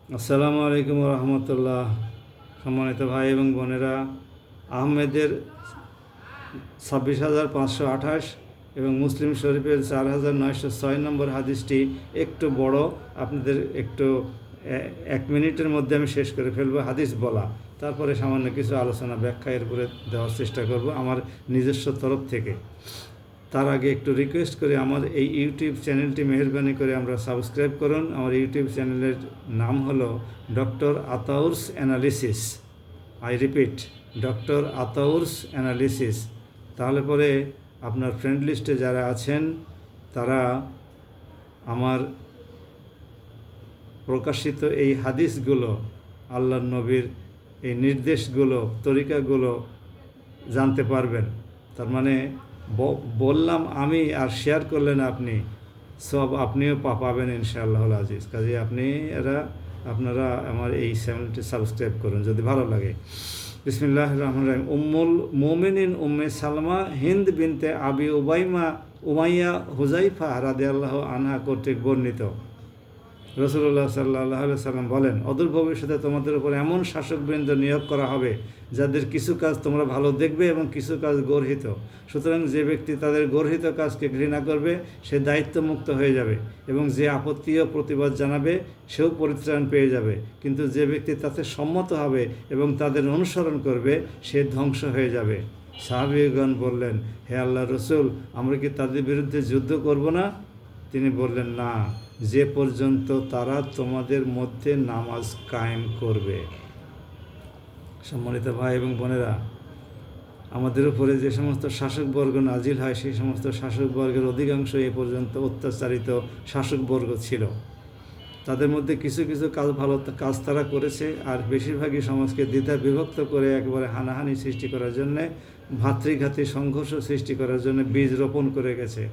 আসসালামু আলাইকুম রহমতুল্লাহ। সম্মানিত ভাই এবং বোনেরা, আহমেদের 26,528 এবং মুসলিম শরীফের 4,906 নম্বর হাদিসটি একটু বড়, আপনাদের একটু 1 মিনিটের মধ্যে আমি শেষ করে ফেলবো হাদিস বলা, তারপরে সামান্য কিছু আলোচনা ব্যাখ্যা এর উপরে দেওয়ার চেষ্টা করব আমার নিজস্ব তরফ থেকে। তার আগে একটু রিকোয়েস্ট করি, আমার এই ইউটিউব চ্যানেলটি মেহরবানি করে আমরা সাবস্ক্রাইব করুন। আমার ইউটিউব চ্যানেলের নাম হলো doctor Ataur's analysis. I repeat, doctor Ataur's analysis. তাহলে পরে আপনার ফ্রেন্ড লিস্টে যারা আছেন তারা আমার প্রকাশিত এই হাদিসগুলো, আল্লাহর নবীর এই নির্দেশগুলো, তরিকাগুলো জানতে পারবেন। তার মানে বললাম আমি আর শেয়ার করলেন আপনি, সব আপনিও পাবেন ইনশাআল্লাহ আজিজ। কাজে আপনারা আমার এই চ্যানেলটি সাবস্ক্রাইব করুন যদি ভালো লাগে। বিসমিল্লাহির রহমানির রহিম। উম্মুল মুমিনিন উম্মে সালমা হিন্দ বিনতে আবি উমাইয়া হুজাইফা রাদিয়াল্লাহু আনহা কর্তৃক বর্ণিত। রাসূলুল্লাহ সাল্লাল্লাহু আলাইহি সাল্লাম বলেন, অদূর ভবিষ্যতে তোমাদের উপর এমন শাসকবৃন্দ নিয়োগ করা হবে যাদের কিছু কাজ তোমরা ভালো দেখবে এবং কিছু কাজ গর্হিত। সুতরাং যে ব্যক্তি তাদের গর্হিত কাজকে ঘৃণা করবে সে দায়িত্বমুক্ত হয়ে যাবে, এবং যে আপত্তি ও প্রতিবাদ জানাবে সেও পরিত্রাণ পেয়ে যাবে। কিন্তু যে ব্যক্তি তাতে সম্মত হবে এবং তাদের অনুসরণ করবে সে ধ্বংস হয়ে যাবে। সাহাবীগণ বললেন, হে আল্লাহর রাসূল, আমরা কি তাদের বিরুদ্ধে যুদ্ধ করব না? তিনি বললেন, না, যে পর্যন্ত তারা তোমাদের মধ্যে নামাজ কায়েম করবে। সম্মানিত ভাই এবং বোনেরা, আমাদের উপরে যে সমস্ত শাসকবর্গ নাজিল হয় সেই সমস্ত শাসকবর্গের অধিকাংশ এ পর্যন্ত অত্যাচারিত শাসকবর্গ ছিল। তাদের মধ্যে কিছু কিছু ভালো কাজ তারা করেছে, আর বেশিরভাগই সমাজকে দ্বিধা বিভক্ত করে একবারে হানাহানি সৃষ্টি করার জন্যে, ভাতৃঘাতী সংঘর্ষ সৃষ্টি করার জন্য বীজ রোপণ করে গেছে।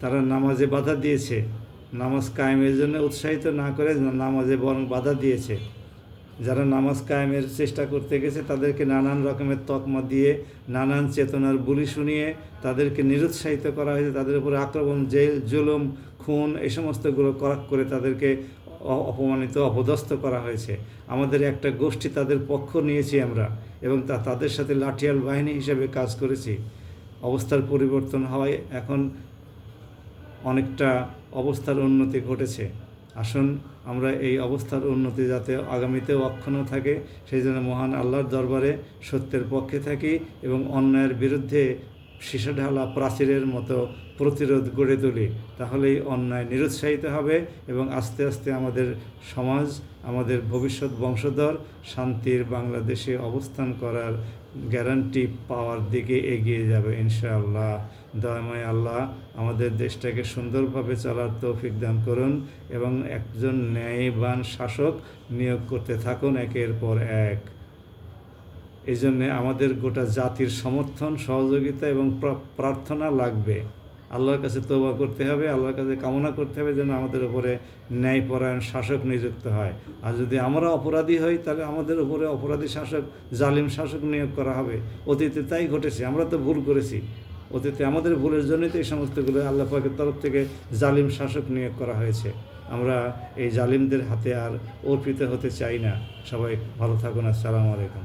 তারা নামাজে বাধা দিয়েছে, নামাজ কায়েমের জন্য উৎসাহিত না করে নামাজে বরং বাধা দিয়েছে। যারা নামাজ কায়েমের চেষ্টা করতে গেছে তাদেরকে নানান রকমের তকমা দিয়ে, নানান চেতনার বুলি শুনিয়ে তাদেরকে নিরুৎসাহিত করা হয়েছে। তাদের উপরে আক্রমণ, জেল, জুলুম, খুন এই সমস্তগুলো করে তাদেরকে অপমানিত, অপদস্থ করা হয়েছে। আমাদের একটা গোষ্ঠী তাদের পক্ষ নিয়েছি আমরা, এবং তাদের সাথে লাঠিয়াল বাহিনী হিসেবে কাজ করেছি। অবস্থার পরিবর্তন হওয়ায় এখন অনেকটা অবস্থার উন্নতি ঘটেছে। আসুন আমরা এই অবস্থার উন্নতি যাতে আগামীতেও অক্ষুণ্ণ থাকে সেই জন্য মহান আল্লাহর দরবারে সত্যের পক্ষে থাকি এবং অন্যায়ের বিরুদ্ধে সীসাঢালা প্রাচীরের মতো প্রতিরোধ গড়ে তুলি। তাহলেই অন্যায় নিরুৎসাহিত হবে এবং আস্তে আস্তে আমাদের সমাজ, আমাদের ভবিষ্যৎ বংশধর শান্তির বাংলাদেশে অবস্থান করার গ্যারান্টি পাওয়ার দিকে এগিয়ে যাবে ইনশাআল্লাহ। দয়াময় আল্লাহ আমাদের দেশটাকে সুন্দরভাবে চলার তৌফিক দান করুন এবং একজন ন্যায়বান শাসক নিয়োগ করতে থাকুন একের পর এক। এই জন্যে আমাদের গোটা জাতির সমর্থন, সহযোগিতা এবং প্রার্থনা লাগবে। আল্লাহর কাছে তওবা করতে হবে, আল্লাহর কাছে কামনা করতে হবে যেন আমাদের উপরে ন্যায়পরায়ণ শাসক নিযুক্ত হয়। আর যদি আমরা অপরাধী হই তাহলে আমাদের উপরে অপরাধী শাসক, জালিম শাসক নিয়োগ করা হবে। অতীতে তাই ঘটেছে, আমরা তো ভুল করেছি। অতীতে আমাদের ভুলের জন্যই তো এই সমস্তগুলো আল্লাহ পাকের তরফ থেকে জালিম শাসক নিয়োগ করা হয়েছে। আমরা এই জালিমদের হাতে আর অর্পিত হতে চাই না। সবাই ভালো থাকুন। আসসালামু আলাইকুম।